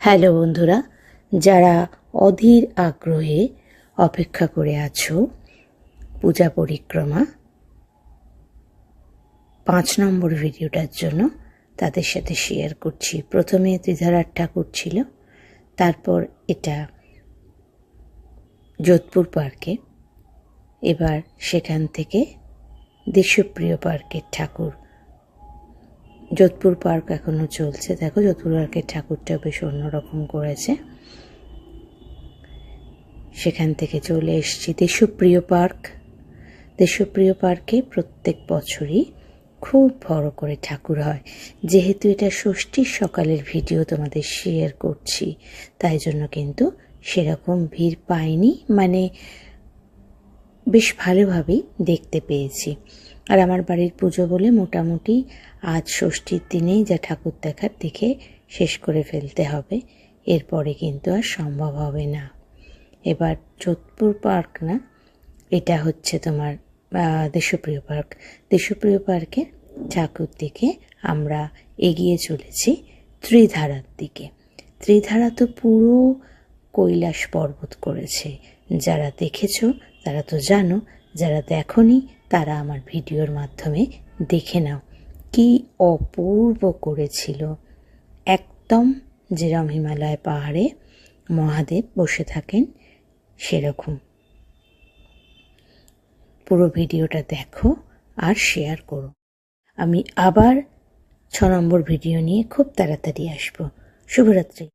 Hello বন্ধুরা, যারা অধীর আগ্রহে অপেক্ষা করে আছো পূজা পরিক্রমা 5 নম্বর ভিডিওটার জন্য, তাদের সাথে শেয়ার করছি। প্রথমে ত্রিধারার ঠাকুর ছিল, তারপর এটা যোধপুর পার্কে, এবার সেখান থেকে দেশপ্রিয় পার্কের ঠাকুর। যোধপুর পার্ক এখনও চলছে। দেখো, যোধপুর পার্কের ঠাকুরটা বেশ অন্যরকম করেছে। সেখান থেকে চলে এসেছি দেশপ্রিয় পার্ক। দেশপ্রিয় পার্কে প্রত্যেক বছরই খুব বড় করে ঠাকুর হয়। যেহেতু এটা ষষ্ঠীর সকালের ভিডিও তোমাদের শেয়ার করছি, তাই জন্য কিন্তু সেরকম ভিড় পাইনি, মানে বেশ ভালোভাবেই দেখতে পেয়েছি। আর আমার বাড়ির পুজো বলে মোটামুটি আজ ষষ্ঠীর দিনেই যা ঠাকুর দেখার দেখে শেষ করে ফেলতে হবে, এরপরে কিন্তু আর সম্ভব হবে না। এবার যোধপুর পার্ক না, এটা হচ্ছে তোমার দেশপ্রিয় পার্ক। দেশপ্রিয় পার্কের ঠাকুর দিকে আমরা এগিয়ে চলেছি ত্রিধারার দিকে। ত্রিধারা তো পুরো কৈলাস পর্বত করেছে। যারা দেখেছো তারা তো জানো, যারা দেখোনি তারা আমার ভিডিওর মাধ্যমে দেখে নাও। কি অপূর্ব করেছিল, একদম যেরকম হিমালয় পাহাড়ে মহাদেব বসে থাকেন সেরকম। পুরো ভিডিওটা দেখো আর শেয়ার করো। আমি আবার 6 নম্বর ভিডিও নিয়ে খুব তাড়াতাড়ি আসবো। শুভরাত্রি।